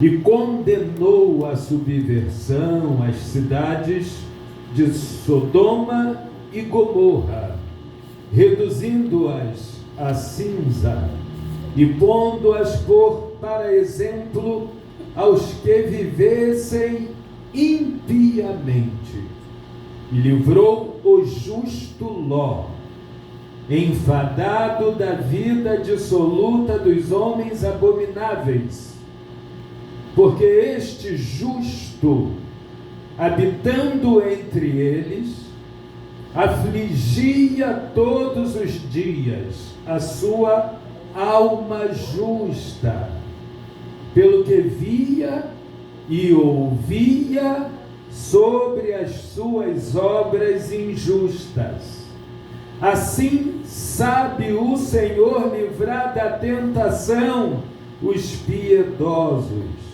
e condenou a subversão às cidades de Sodoma e Gomorra, reduzindo-as a cinza e pondo-as para exemplo aos que vivessem impiamente, e livrou o justo Ló, enfadado da vida dissoluta dos homens abomináveis, porque este justo, habitando entre eles, afligia todos os dias a sua alma justa, pelo que via e ouvia sobre as suas obras injustas. Assim sabe o Senhor livrar da tentação os piedosos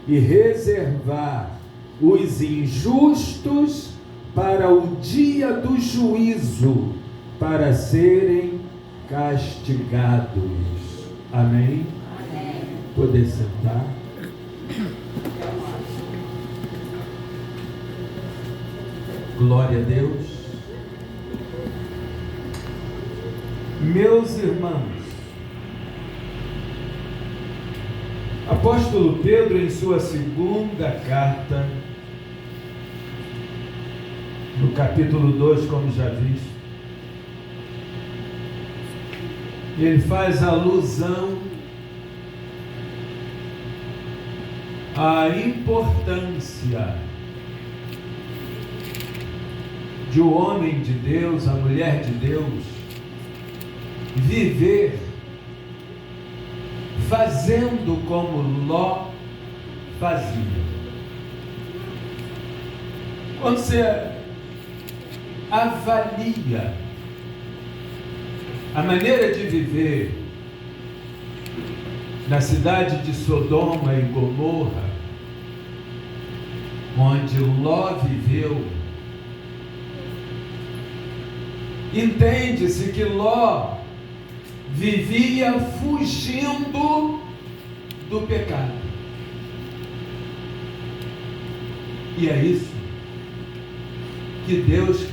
e reservar os injustos para o dia do juízo, para serem castigados. Amém? Amém. Poder sentar. Glória a Deus. Meus irmãos, apóstolo Pedro, em sua segunda carta, no capítulo 2, como já visto, ele faz alusão à importância de o homem de Deus, a mulher de Deus, viver fazendo como Ló fazia. Quando você avalia a maneira de viver na cidade de Sodoma e Gomorra, onde Ló viveu, entende-se que Ló vivia fugindo do pecado. E é isso que Deus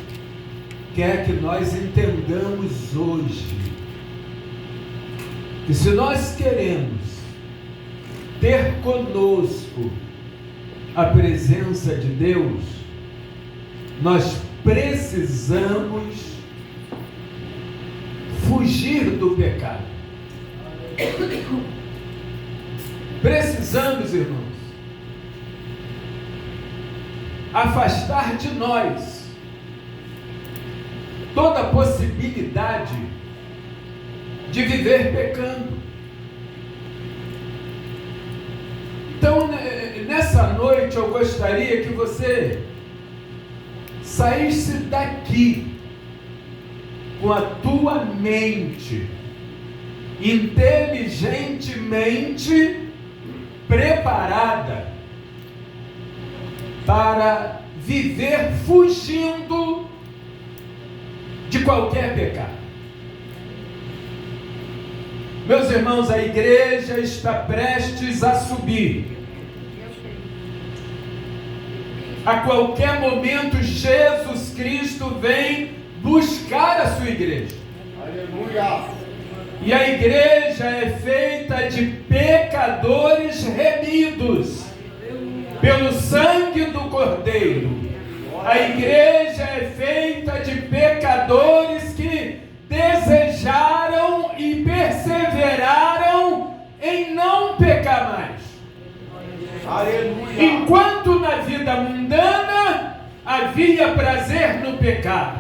quer que nós entendamos hoje. Que se nós queremos ter conosco a presença de Deus, nós precisamos fugir do pecado. Precisamos, irmãos, afastar de nós toda a possibilidade de viver pecando. Então, nessa noite eu gostaria que você saísse daqui com a tua mente inteligentemente preparada para viver fugindo de qualquer pecado. Meus irmãos, a igreja está prestes a subir. A qualquer momento, Jesus Cristo vem buscar a sua igreja. Aleluia! E a igreja é feita de pecadores remidos pelo sangue do Cordeiro. A igreja é feita de pecadores que desejaram e perseveraram em não pecar mais. Aleluia! Enquanto na vida mundana havia prazer no pecado,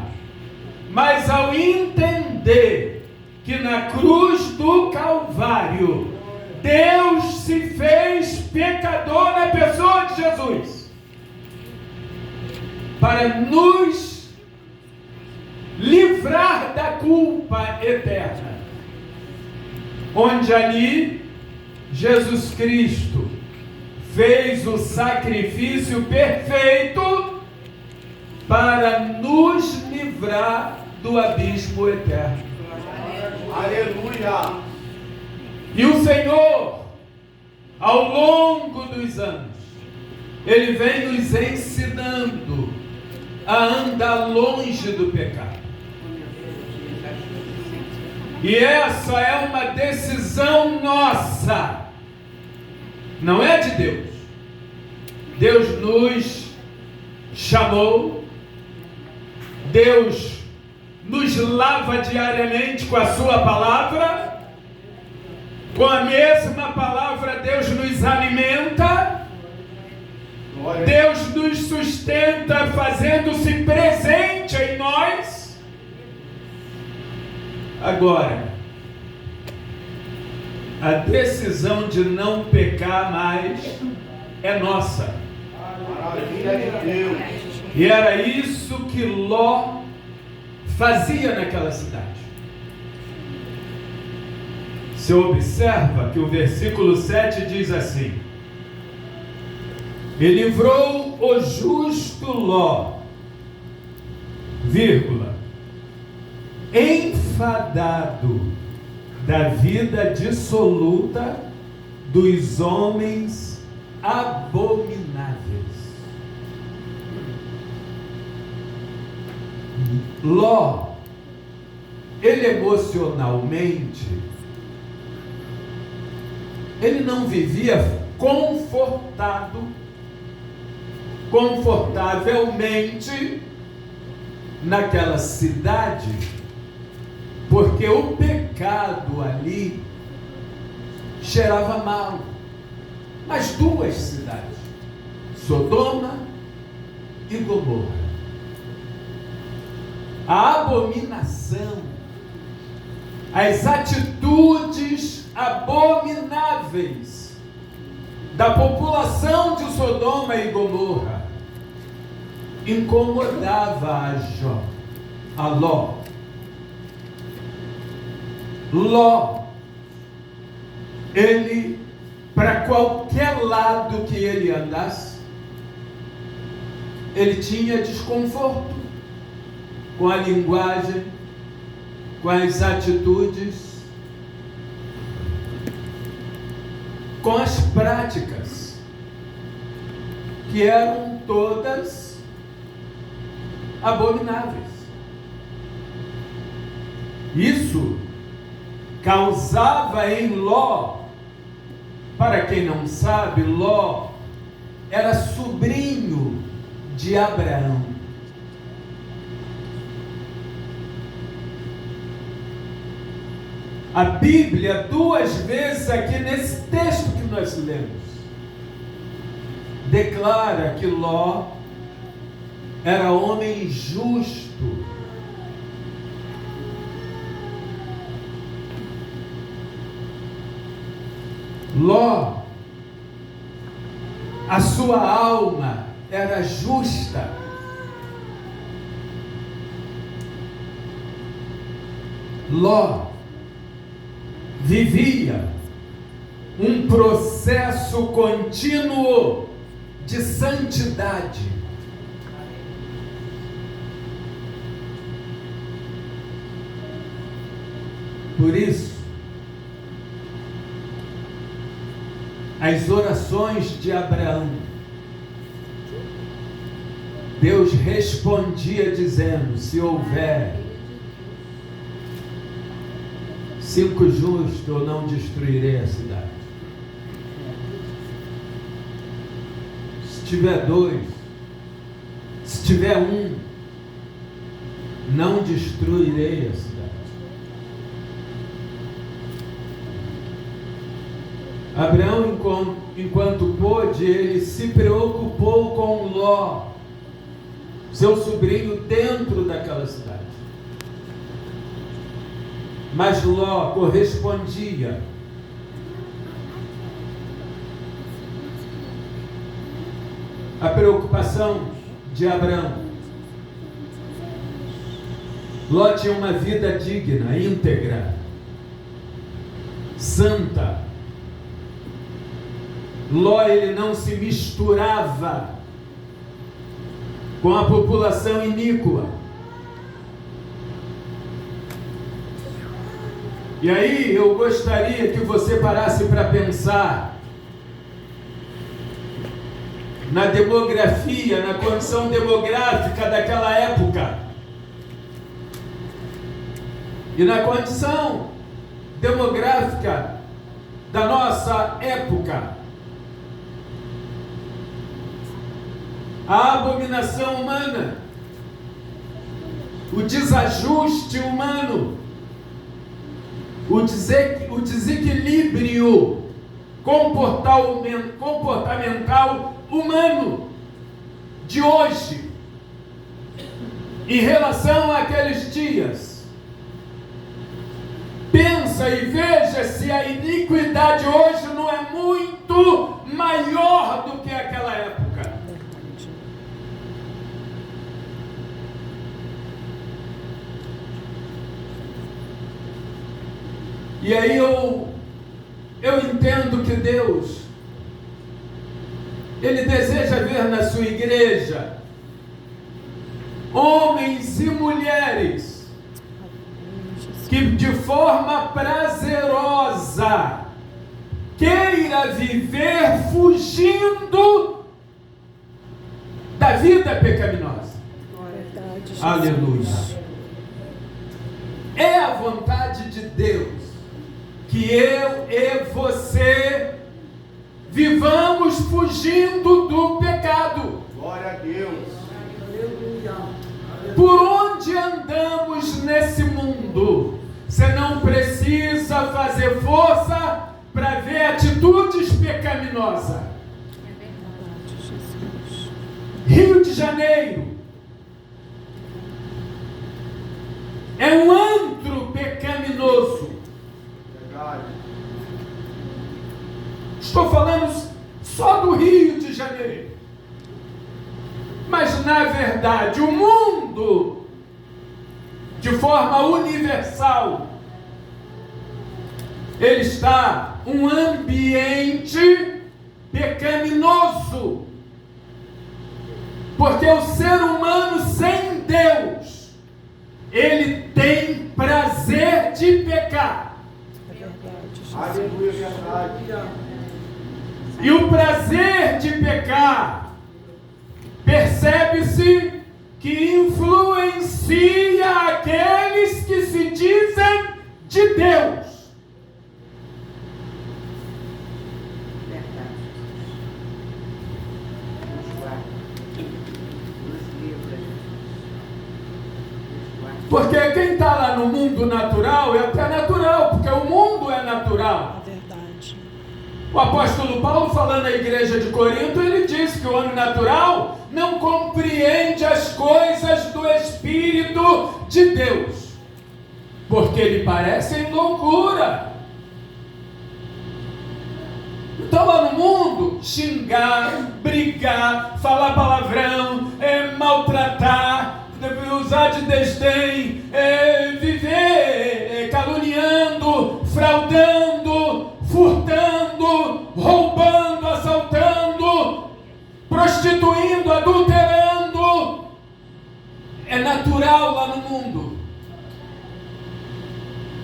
mas ao entender que na cruz do Calvário Deus se fez pecador na pessoa de Jesus, para nos livrar da culpa eterna, onde ali Jesus Cristo fez o sacrifício perfeito para nos livrar do abismo eterno. Aleluia! E o Senhor, ao longo dos anos, Ele vem nos ensinando a andar longe do pecado. E essa é uma decisão nossa, não é de Deus. Deus nos chamou, Deus nos lava diariamente com a sua palavra, com a mesma palavra Deus nos alimenta, Deus nos sustenta fazendo-se presente em nós. Agora, a decisão de não pecar mais é nossa. E era isso que Ló fazia naquela cidade. Você observa que o versículo 7 diz assim: e livrou o justo Ló, vírgula, enfadado da vida dissoluta dos homens abomináveis. Ló, ele emocionalmente, ele não vivia confortavelmente naquela cidade, porque o pecado ali cheirava mal. As duas cidades, Sodoma e Gomorra, a abominação, as atitudes abomináveis da população de Sodoma e Gomorra incomodava a Ló. Ló, ele, para qualquer lado que ele andasse, ele tinha desconforto com a linguagem, com as atitudes, com as práticas, que eram todas abomináveis. Isso causava em Ló, para quem não sabe, Ló era sobrinho de Abraão. A Bíblia, duas vezes aqui nesse texto que nós lemos, declara que Ló era homem justo. Ló, a sua alma era justa. Ló vivia um processo contínuo de santidade. Por isso, as orações de Abraão, Deus respondia dizendo: se houver 5 justos, eu não destruirei a cidade. Se tiver 2, se tiver 1, não destruirei a cidade. Abraão, enquanto pôde, ele se preocupou com Ló, seu sobrinho, dentro daquela cidade. Mas Ló correspondia. A preocupação de Abraão. Ló tinha uma vida digna, íntegra, santa. Ló, ele não se misturava com a população iníqua. E aí eu gostaria que você parasse para pensar na demografia, na condição demográfica daquela época. E na condição demográfica da nossa época. A abominação humana, o desajuste humano, o desequilíbrio comportamental humano de hoje em relação àqueles dias. Pensa e veja se a iniquidade hoje não é muito maior do que aquela época. E aí eu entendo que Deus, Ele deseja ver na sua igreja homens e mulheres que de forma prazerosa queira viver fugindo da vida pecaminosa. Aleluia. É a vontade de Deus que eu e você vivamos fugindo do pecado. Glória a Deus. Por onde andamos nesse mundo? Você não precisa fazer força para ver atitudes pecaminosas. Rio de Janeiro é um antro pecaminoso. Estou falando só do Rio de Janeiro. Mas, na verdade, o mundo, de forma universal, ele está um ambiente pecaminoso. Porque o ser humano sem Deus, ele tem prazer de pecar. Aleluia, verdade. E o prazer de pecar, percebe-se que influencia aqueles que se dizem de Deus. Porque quem está lá no mundo natural é até natural, porque o mundo é natural. É verdade. O apóstolo Paulo, falando à igreja de Corinto, ele diz que o homem natural não compreende as coisas do Espírito de Deus, porque lhe parecem loucura. Então lá no mundo, xingar, brigar, falar palavrão, maltratar, usar de desdém, viver caluniando, fraudando, furtando, roubando, assaltando, prostituindo, adulterando, é natural lá no mundo.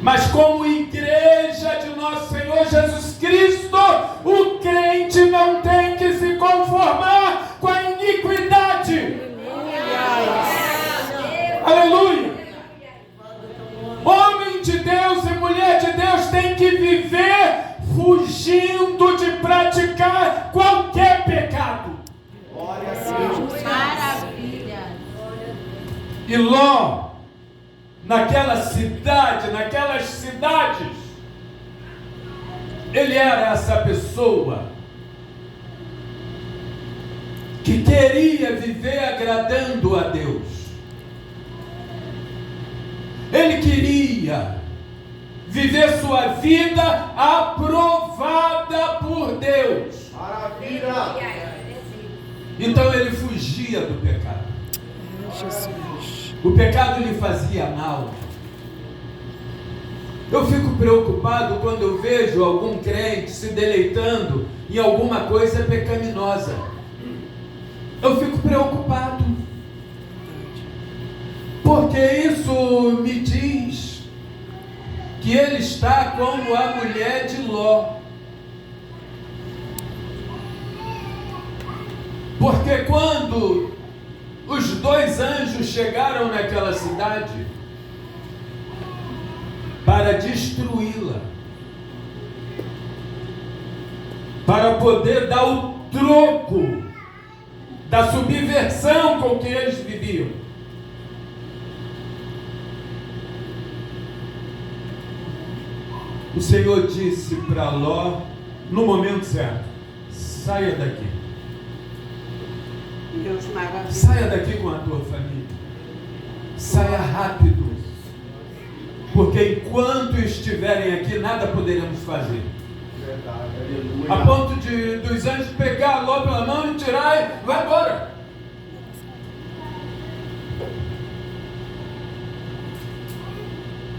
Mas como igreja de nosso Senhor Jesus Cristo, o crente não tem que se conformar com a iniquidade. Aleluia! Homem de Deus e mulher de Deus tem que viver fugindo de praticar qualquer pecado. Glória a Deus. Maravilha. E Ló, naquelas cidades, ele era essa pessoa que queria viver agradando a Deus. Ele queria viver sua vida aprovada por Deus. Maravilha. Então ele fugia do pecado. Jesus. O pecado lhe fazia mal. Eu fico preocupado quando eu vejo algum crente se deleitando em alguma coisa pecaminosa. Eu fico preocupado. Porque isso me diz que ele está como a mulher de Ló. Porque quando os 2 anjos chegaram naquela cidade para destruí-la, para poder dar o troco da subversão com que eles viviam, o Senhor disse para Ló, no momento certo: saia daqui. Deus maravilhoso. Saia daqui com a tua família. Saia rápido. Porque enquanto estiverem aqui, nada poderemos fazer. Verdade, aleluia. A ponto dos anjos pegar Ló pela mão e tirar e vai embora.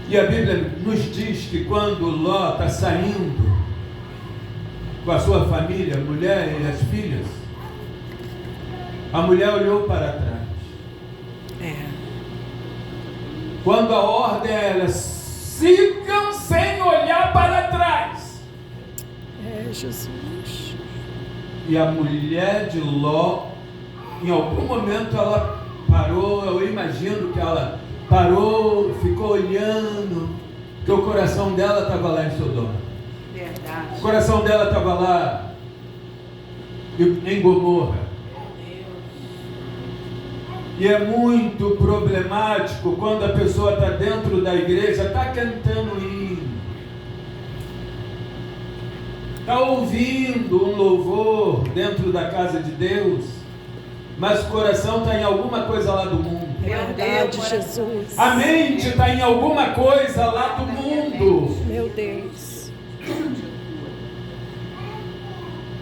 E a Bíblia nos diz que quando Ló está saindo com a sua família, a mulher e as filhas, a mulher olhou para trás. Quando a ordem era: sigam sem olhar para trás. Jesus. E a mulher de Ló, em algum momento ela parou, eu imagino que ela parou, ficou olhando, que o coração dela estava lá em Sodoma. Verdade. O coração dela estava lá em Gomorra. E é muito problemático quando a pessoa está dentro da igreja, está cantando hino, está ouvindo um louvor dentro da casa de Deus, mas o coração está em alguma coisa lá do mundo. Verdade, Jesus. A mente está em alguma coisa lá do mundo. Meu Deus.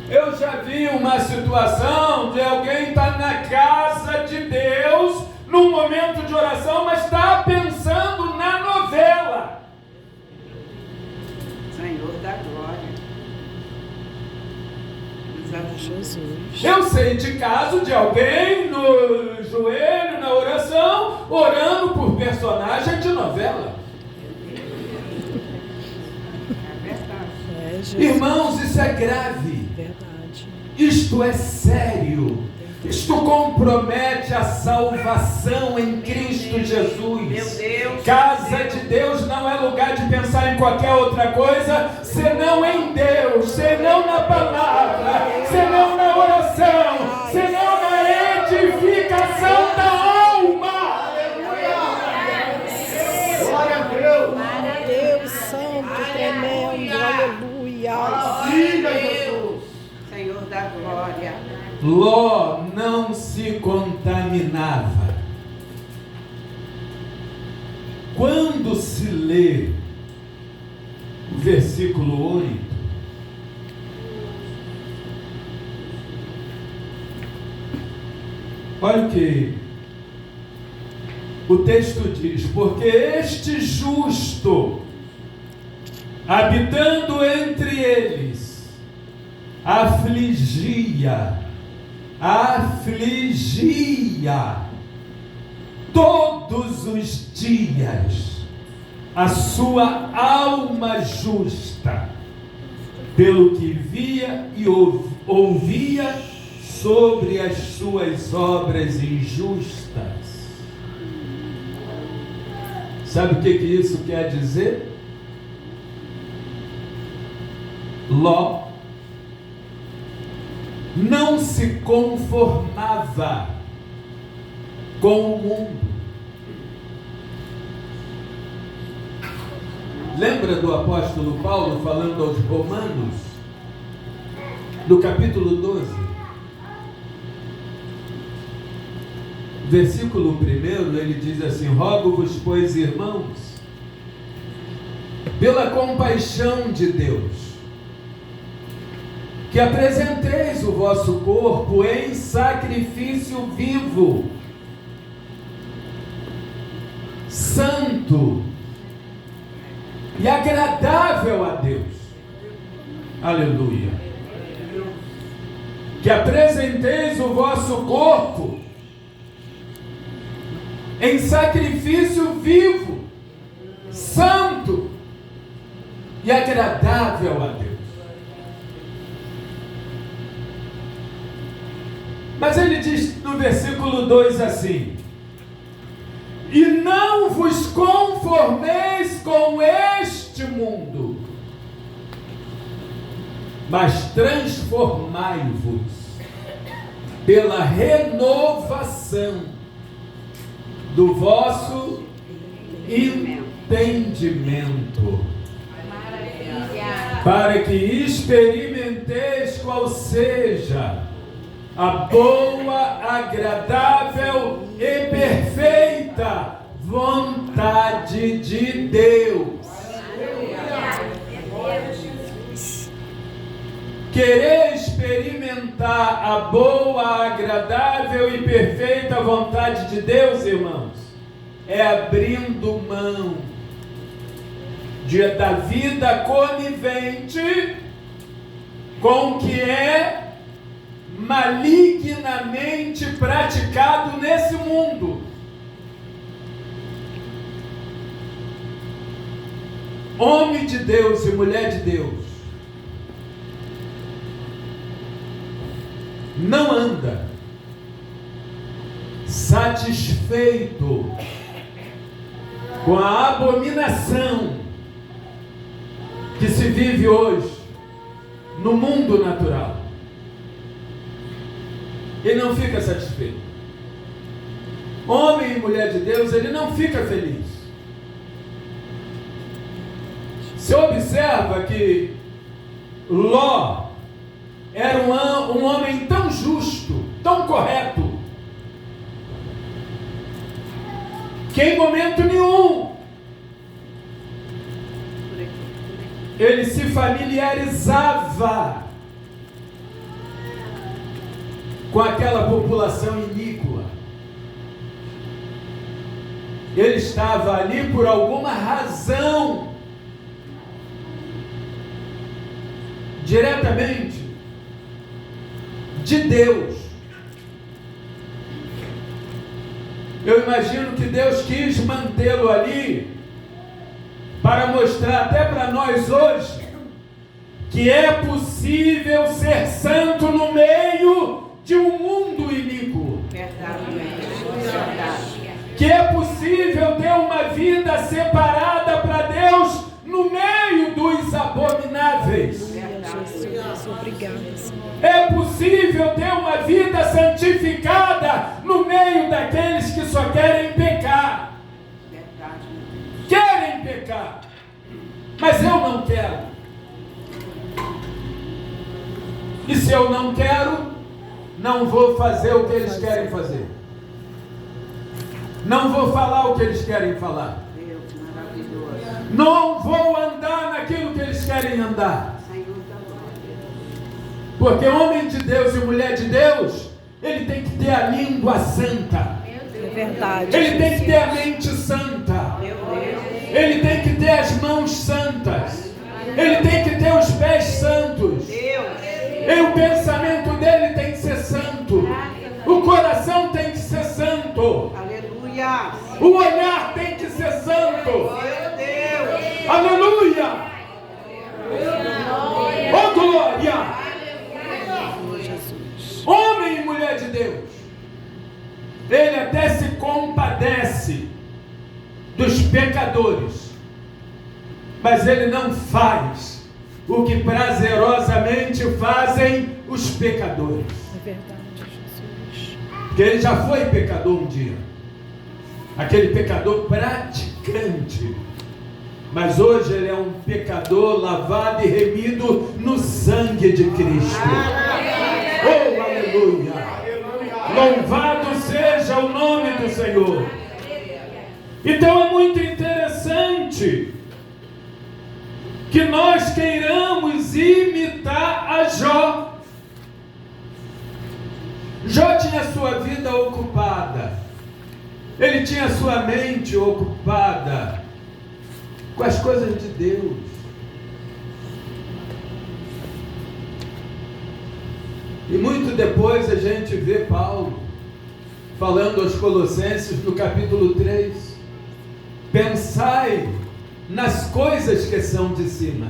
Eu já vi uma situação de alguém estar na casa de Deus, num momento de oração, mas está pensando na novela. Senhor da glória. Jesus. Eu sei de caso de alguém no joelho, na oração, orando por personagem de novela. É verdade. Jesus. Irmãos, isso é grave. Verdade. Isto é sério. Isto compromete a salvação em Cristo Meu Jesus. Deus. Casa de Deus não é lugar de pensar em qualquer outra coisa, senão em Deus, senão na palavra, senão na oração, senão na edificação da alma. Glória a Deus. Deus santo, tremendo, aleluia. Siga Jesus. Senhor da glória. Ló não se contaminava. Quando se lê o versículo 8, olha o que o texto diz: porque este justo, habitando entre eles, afligia todos os dias a sua alma justa, pelo que via e ouvia sobre as suas obras injustas. Sabe o que isso quer dizer? Ló não se conformava com o mundo. Lembra do apóstolo Paulo falando aos Romanos, no capítulo 12, versículo 1, ele diz assim: rogo-vos, pois, irmãos, pela compaixão de Deus, que apresenteis o vosso corpo em sacrifício vivo, santo e agradável a Deus. Aleluia. Que apresenteis o vosso corpo em sacrifício vivo, santo e agradável a Deus. Mas ele diz no versículo 2 assim: e não vos conformeis com este mundo, mas transformai-vos pela renovação do vosso entendimento, para que experimenteis qual seja a boa, agradável e perfeita vontade de Deus. Querer experimentar a boa, agradável e perfeita vontade de Deus, irmãos, é abrindo mão da vida conivente com o que é malignamente praticado nesse mundo. Homem de Deus e mulher de Deus não anda satisfeito com a abominação que se vive hoje no mundo natural. Ele não fica satisfeito. Homem e mulher de Deus, ele não fica feliz. Se observa que Ló era um homem tão justo, tão correto, que em momento nenhum ele se familiarizava com aquela população iníqua. Ele estava ali por alguma razão, diretamente de Deus. Eu imagino que Deus quis mantê-lo ali para mostrar até para nós hoje que é possível ser santo no meio de um mundo iníquo. Que é possível ter uma vida separada para Deus no meio dos abomináveis. Obrigada, Senhor. É possível ter uma vida santificada no meio daqueles que só querem pecar. Querem pecar, mas eu não quero. E se eu não quero, não vou fazer o que eles querem fazer. Não vou falar o que eles querem falar. Não vou andar naquilo que eles querem andar. Porque homem de Deus e mulher de Deus, ele tem que ter a língua santa. É verdade. Ele tem que ter a mente santa. Ele tem que ter as mãos santas. Ele tem que ter os pés santos. E o pensamento dele tem que ser santo. O coração tem que ser santo. Aleluia. O olhar tem que ser santo. Meu Deus. Aleluia. Oh glória. Homem e mulher de Deus, ele até se compadece dos pecadores, mas ele não faz o que prazerosamente fazem os pecadores. É verdade, Jesus. Porque ele já foi pecador um dia, aquele pecador praticante, mas hoje ele é um pecador lavado e remido no sangue de Cristo. Oh, aleluia! Louvado seja o nome do Senhor. Então é muito interessante que nós queiramos imitar a Jó. Jó tinha sua vida ocupada, ele tinha sua mente ocupada com as coisas de Deus. E muito depois a gente vê Paulo falando aos Colossenses no capítulo 3: pensai nas coisas que são de cima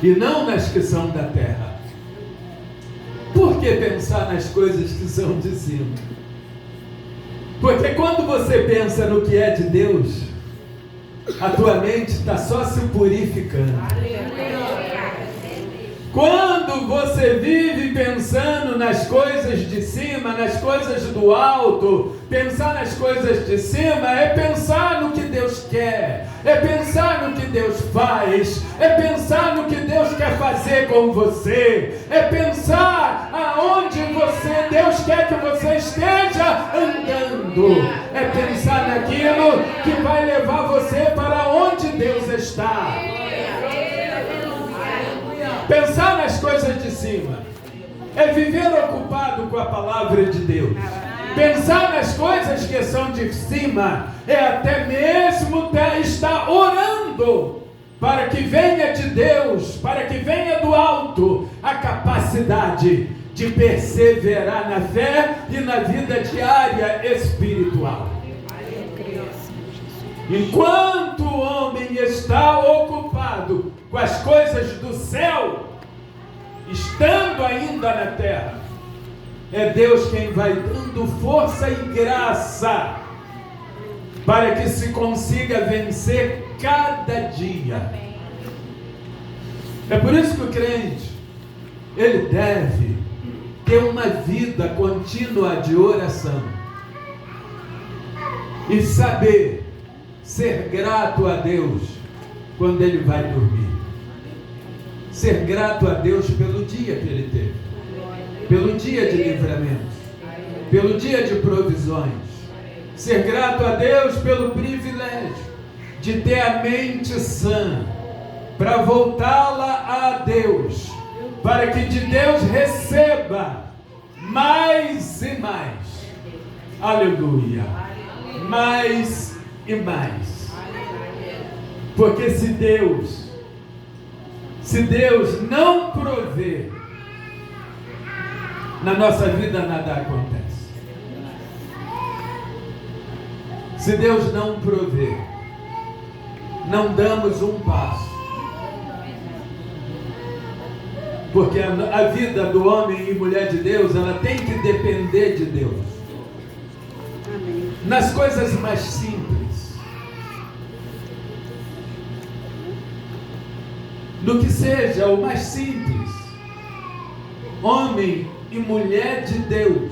e não nas que são da terra. Por que pensar nas coisas que são de cima? Porque quando você pensa no que é de Deus, a tua mente está só se purificando. Quando você vive pensando nas coisas de cima, nas coisas do alto, pensar nas coisas de cima é pensar no que Deus quer, é pensar no que Deus faz, é pensar no que Deus quer fazer com você, é pensar aonde Deus quer que você esteja andando, é pensar naquilo que vai levar você para onde Deus está. Pensar nas coisas de cima é viver ocupado com a palavra de Deus. Pensar nas coisas que são de cima é até mesmo estar orando para que venha de Deus, para que venha do alto a capacidade de perseverar na fé e na vida diária espiritual. Enquanto o homem está ocupado com as coisas do céu, estando ainda na terra, é Deus quem vai dando força e graça para que se consiga vencer cada dia. É por isso que o crente, ele deve ter uma vida contínua de oração e saber ser grato a Deus quando ele vai dormir. Ser grato a Deus pelo dia que ele teve, pelo dia de livramento, pelo dia de provisões. Ser grato a Deus pelo privilégio de ter a mente sã, para voltá-la a Deus, para que de Deus receba mais e mais. Aleluia. Mais e mais. Porque se Deus não prover, na nossa vida nada acontece. Se Deus não prover, não damos um passo. Porque a vida do homem e mulher de Deus, ela tem que depender de Deus. Nas coisas mais simples, no que seja o mais simples, homem e mulher de Deus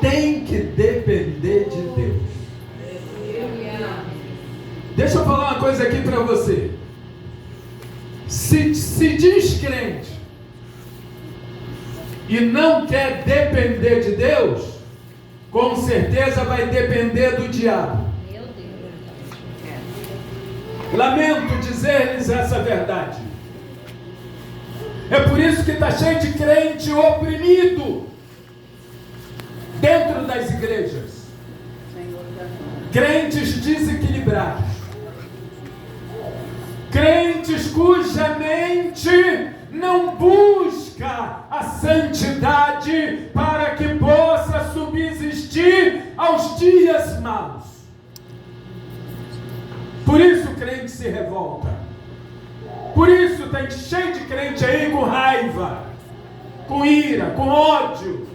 tem que depender de Deus. Deixa eu falar uma coisa aqui para você. Se diz crente e não quer depender de Deus, com certeza vai depender do diabo. Lamento dizer-lhes essa verdade. É por isso que está cheio de crente oprimido dentro das igrejas. Crentes desequilibrados. Crentes cuja mente não busca a santidade para que possa subsistir aos dias maus. Por isso o crente se revolta. Por isso tem cheio de crente aí com raiva, com ira, com ódio,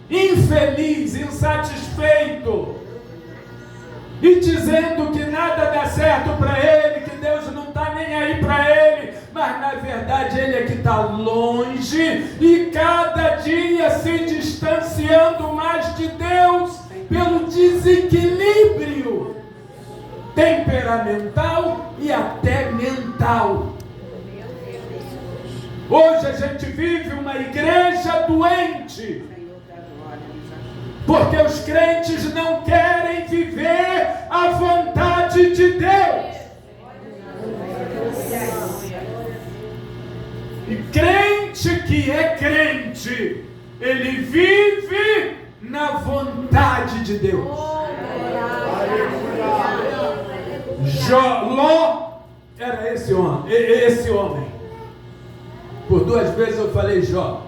infeliz, insatisfeito, e dizendo que nada dá certo para ele, que Deus não está nem aí para ele, mas na verdade ele é que está longe e cada dia se distanciando mais de Deus pelo desequilíbrio temperamental e até mental. Hoje a gente vive uma igreja doente, porque os crentes não querem viver a vontade de Deus. E crente que é crente, ele vive na vontade de Deus. Ló era esse homem. Por 2 vezes eu falei Jó.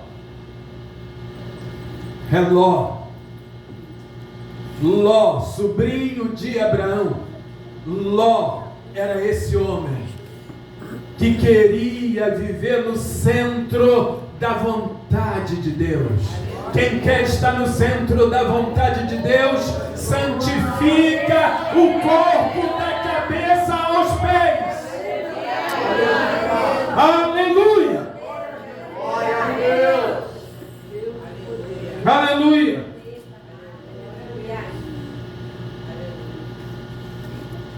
É Ló. Ló, sobrinho de Abraão. Ló era esse homem que queria viver no centro da vontade vontade de Deus. Quem quer estar no centro da vontade de Deus, santifica o corpo da cabeça aos pés. Aleluia! Glória a Deus. Aleluia!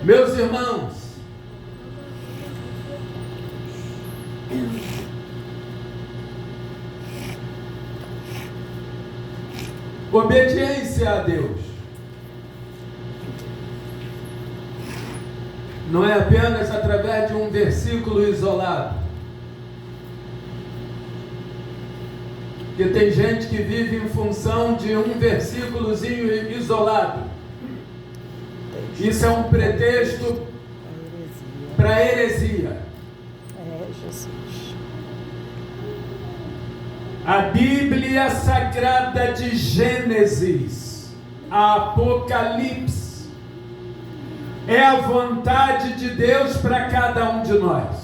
Meus irmãos, obediência a Deus não é apenas através de um versículo isolado. Porque tem gente que vive em função de um versículozinho isolado. Isso é um pretexto para heresia. Jesus. A Bíblia Sagrada de Gênesis a Apocalipse é a vontade de Deus para cada um de nós.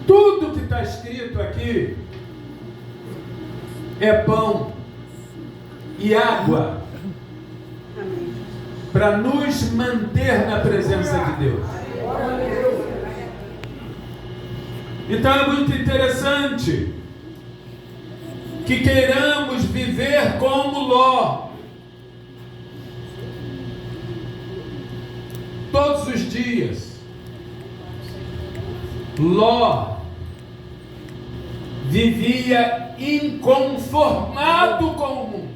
Tudo que está escrito aqui é pão e água para nos manter na presença de Deus. Então é muito interessante que queiramos viver como Ló, todos os dias. Ló vivia inconformado com o mundo.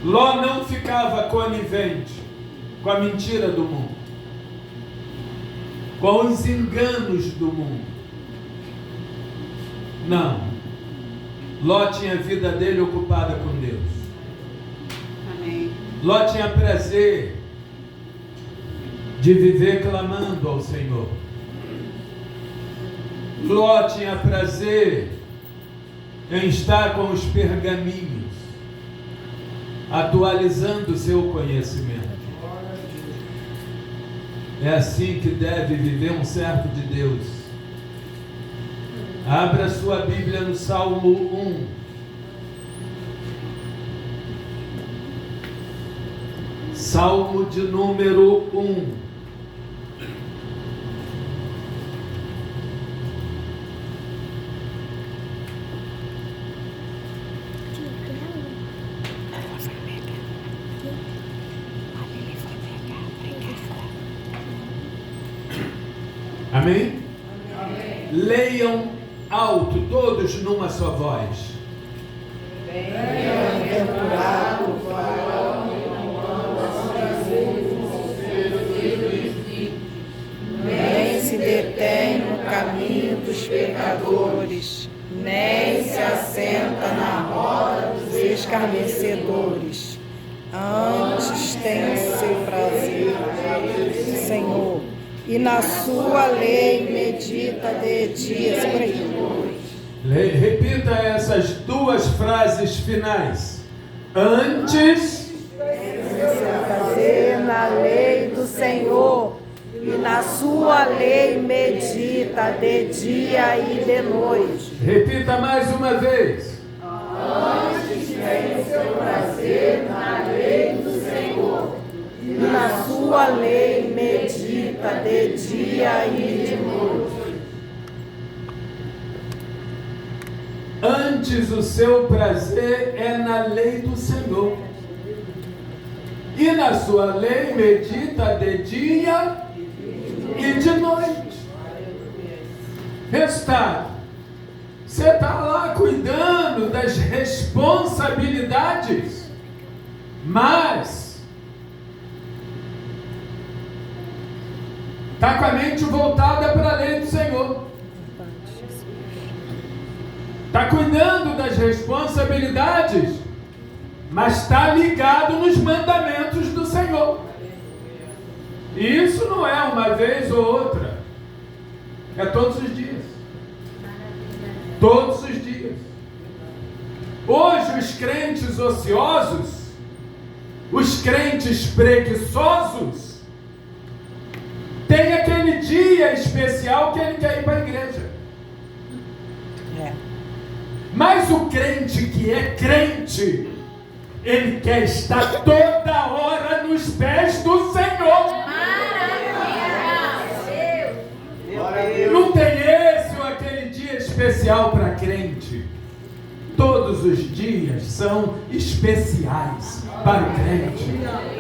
Ló não ficava conivente com a mentira do mundo, com os enganos do mundo. Não. Ló tinha a vida dele ocupada com Deus. Amém. Ló tinha prazer de viver clamando ao Senhor. Ló tinha prazer em estar com os pergaminhos, atualizando o seu conhecimento. É assim que deve viver um servo de Deus. Abra sua Bíblia no Salmo 1. Salmo de número 1. Amém? Amém. Leiam alto, todos numa só voz. Bem-aventurado o varão que não anda segundo os conselhos dos ímpios, Nem se detém no caminho dos pecadores, nem se assenta na roda dos escarnecedores. Antes tem o seu prazer no Senhor, e na sua lei medita de dia e de noite. Repita essas duas frases finais. Antes Tem o seu prazer na lei do Senhor, e na sua lei medita de dia e de noite. repita mais uma vez. Antes tem o seu prazer na lei do Senhor, e na sua lei medita de dia e de noite. Antes o seu prazer é na lei do Senhor, e na sua lei medita de dia e de noite. Resultado: você está lá cuidando das responsabilidades, mas está com a mente voltada para a lei do Senhor. Está cuidando das responsabilidades, mas está ligado nos mandamentos do Senhor. E isso não é uma vez ou outra, é todos os dias. Todos os dias. Hoje os crentes ociosos, os crentes preguiçosos, tem aquele dia especial que ele quer ir para a igreja. É. Mas o crente que é crente, ele quer estar toda hora nos pés do Senhor. Não tem esse ou aquele dia especial para crente. Todos os dias são especiais para o crente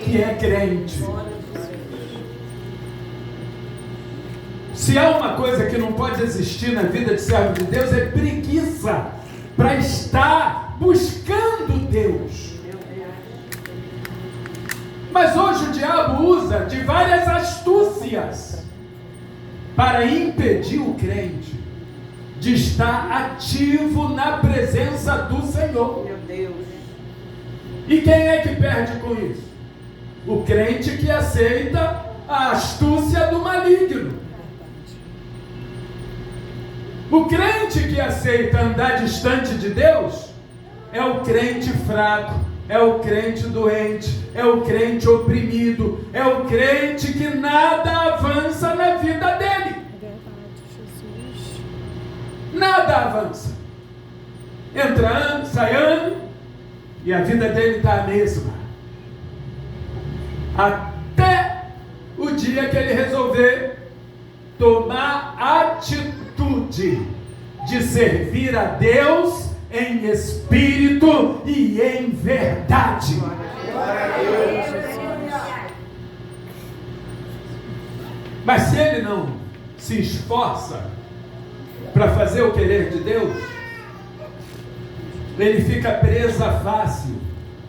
que é crente. Se há uma coisa que não pode existir na vida de servo de Deus, é preguiça para estar buscando Deus. Mas hoje o diabo usa de várias astúcias para impedir o crente de estar ativo na presença do Senhor. Meu Deus. E quem é que perde com isso? O crente que aceita a astúcia do maligno. O crente que aceita andar distante de Deus é o crente fraco, é o crente doente, é o crente oprimido, é o crente que nada avança na vida dele. Nada avança. Entra ano, sai ano, e a vida dele está a mesma. Até o dia que ele resolver tomar atitude de servir a Deus em espírito e em verdade. Mas se ele não se esforça para fazer o querer de Deus, ele fica presa fácil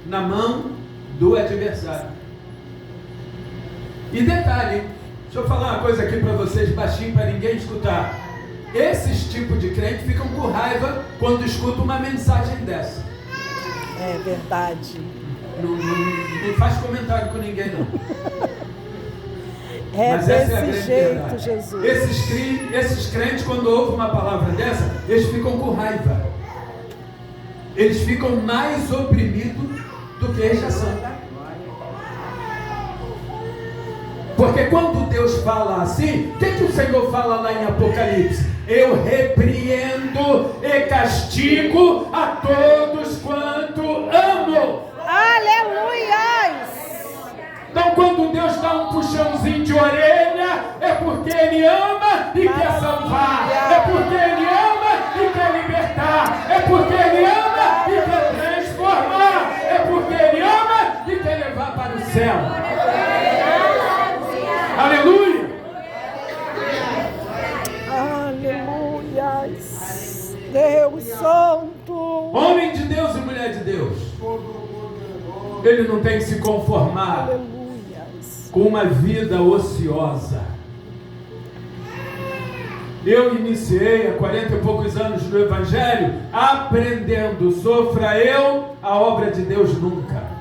na mão do adversário. E detalhe, deixa eu falar uma coisa aqui para vocês baixinho para ninguém escutar. Esses tipos de crente ficam com raiva quando escutam uma mensagem dessa. É verdade. Não faz comentário com ninguém não. É desse jeito, verdade. Jesus. Esses crentes, quando ouvem uma palavra dessa, eles ficam com raiva. Eles ficam mais oprimidos do que rechaçando. Porque quando Deus fala assim, o que o Senhor fala lá em Apocalipse? Eu repreendo e castigo a todos quanto amo. Aleluia! Então quando Deus dá um puxãozinho de orelha, é porque Ele ama e quer salvar. É porque Ele ama e quer libertar. É porque Ele ama e quer transformar. É porque Ele ama e quer levar para o céu. Aleluia! Aleluia! Deus Santo! Homem de Deus e mulher de Deus, ele não tem que se conformar Aleluia! com uma vida ociosa. Eu iniciei há 40 e poucos anos no Evangelho, aprendendo, sofra eu, a obra de Deus nunca.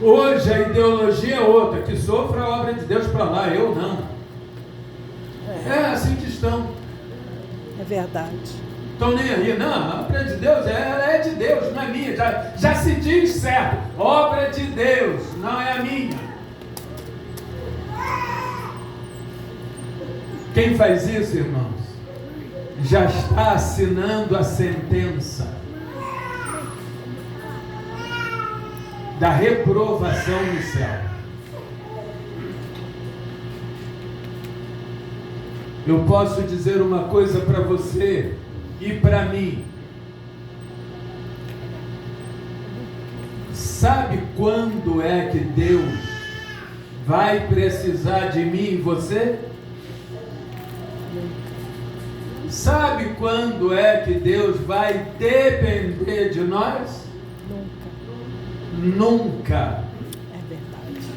Hoje a ideologia é outra, que sofra a obra de Deus para lá, eu não. É assim que estão. É verdade. Estão nem aí, não, a obra de Deus ela é de Deus, não é minha, já se diz certo, obra de Deus, não é a minha. Quem faz isso, irmãos, já está assinando a sentença da reprovação no céu. Eu posso dizer uma coisa para você e para mim. Sabe quando é que Deus vai precisar de mim e você? Sabe quando é que Deus vai depender de nós? Nunca. É verdade.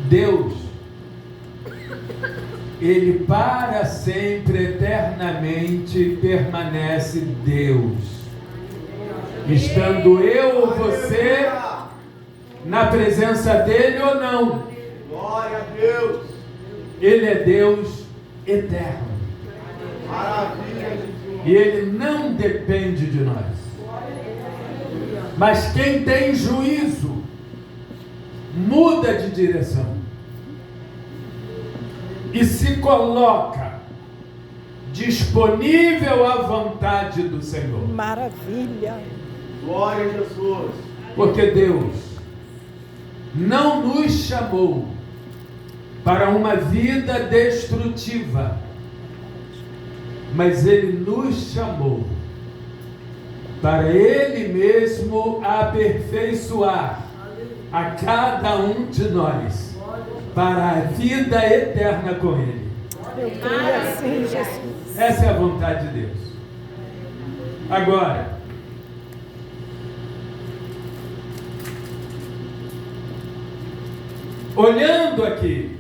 Deus, Ele para sempre, eternamente permanece Deus. Estando eu ou você na presença dEle ou não. Glória a Deus. Ele é Deus eterno. Maravilha. E Ele não depende de nós. Mas quem tem juízo muda de direção e se coloca disponível à vontade do Senhor. Maravilha. Glória a Jesus. Porque Deus não nos chamou para uma vida destrutiva, mas Ele nos chamou para Ele mesmo aperfeiçoar a cada um de nós para a vida eterna com Ele. Eu creio assim, Jesus. Essa é a vontade de Deus. Agora, olhando aqui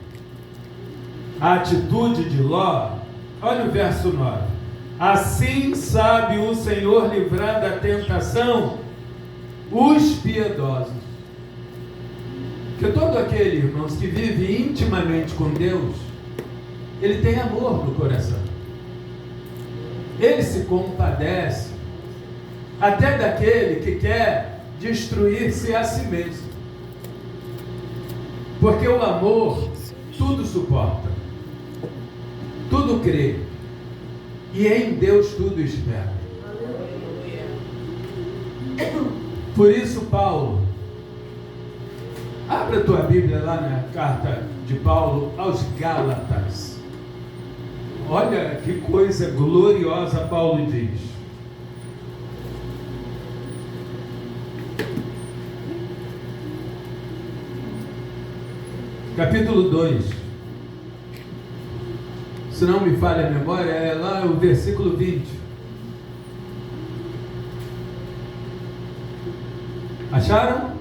a atitude de Ló, olha o verso 9. Assim sabe o Senhor livrar da tentação os piedosos. Porque todo aquele, irmãos, que vive intimamente com Deus, ele tem amor no coração. Ele se compadece até daquele que quer destruir-se a si mesmo. Porque o amor tudo suporta, tudo crê, e em Deus tudo espera. Por isso Paulo, abra a tua Bíblia lá na carta de Paulo aos Gálatas. Olha que coisa gloriosa Paulo diz. Capítulo 2. Se não me falha a memória, é lá o versículo 20. Acharam?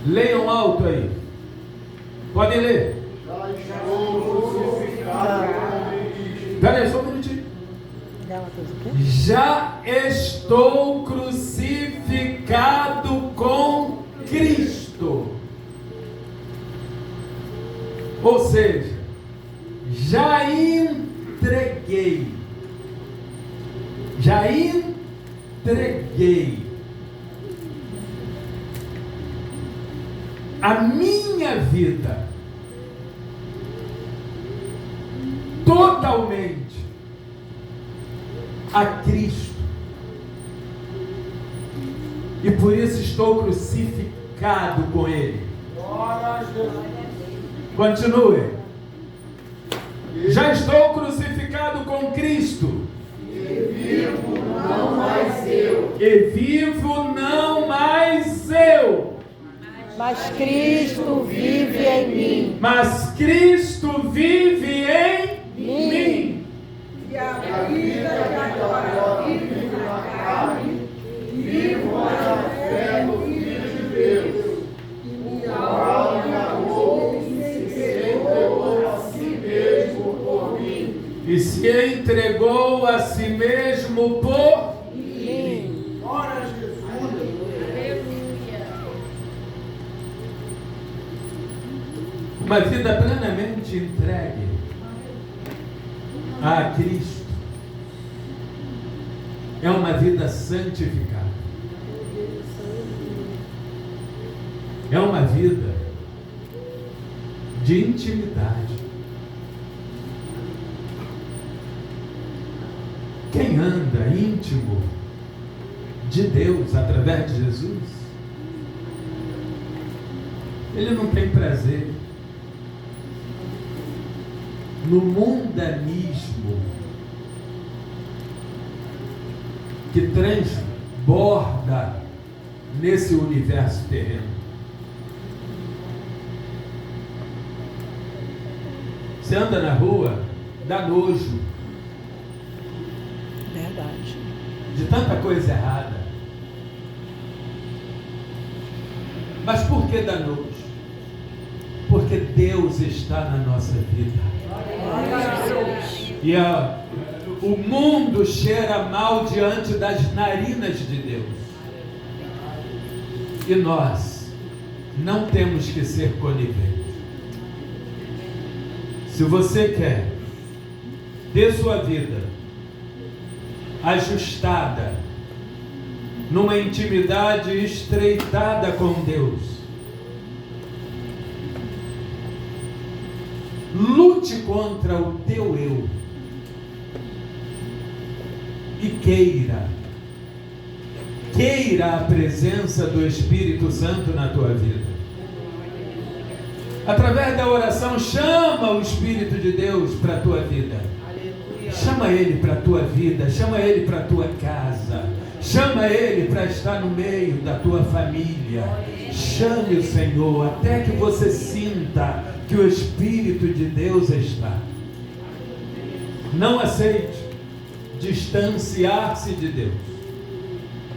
Leiam alto aí. Podem ler. Espera aí, só um minutinho. Já estou crucificado com Cristo. Ou seja, já entreguei a minha vida totalmente a Cristo, e por isso estou crucificado com Ele. Continue. Já estou crucificado com Cristo. E vivo não mais eu. E vivo não mais eu. Mas Cristo vive em mim. Mas Cristo vive em mim. E a vida que agora vivo na carne, vivo na fé no Filho de Deus. O qual me amou e se entregou a si mesmo por mim. E se entregou a si mesmo por Mim. Glória a Jesus. uma vida plenamente entregue a Cristo. É uma vida santificada. É uma vida de intimidade. Quem anda íntimo de Deus através de Jesus, ele não tem prazer no mundanismo que transborda nesse universo terreno. Você anda na rua, dá nojo. Verdade. De tanta coisa errada. Mas por que dá nojo? Porque Deus está na nossa vida. E o mundo cheira mal diante das narinas de Deus. E nós não temos que ser coniventes. Se você quer ter sua vida ajustada numa intimidade estreitada com Deus. Lute contra o teu eu e queira a presença do Espírito Santo na tua vida. Através da oração, chama o Espírito de Deus para a tua vida. Chama Ele para a tua vida, chama Ele para a tua casa, chama Ele para estar no meio da tua família. Chame o Senhor até que você sinta que o Espírito de Deus está. Não aceite distanciar-se de Deus,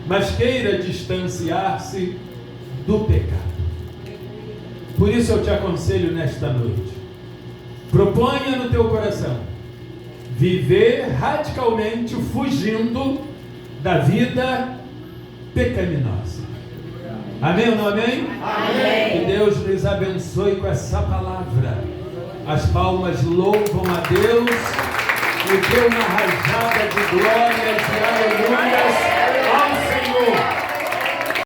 mas queira distanciar-se do pecado. Por isso eu te aconselho nesta noite, proponha no teu coração viver radicalmente fugindo da vida pecaminosa. Amém ou não amém? Amém. Que Deus nos abençoe com essa palavra. As palmas louvam a Deus e dê uma rajada de glória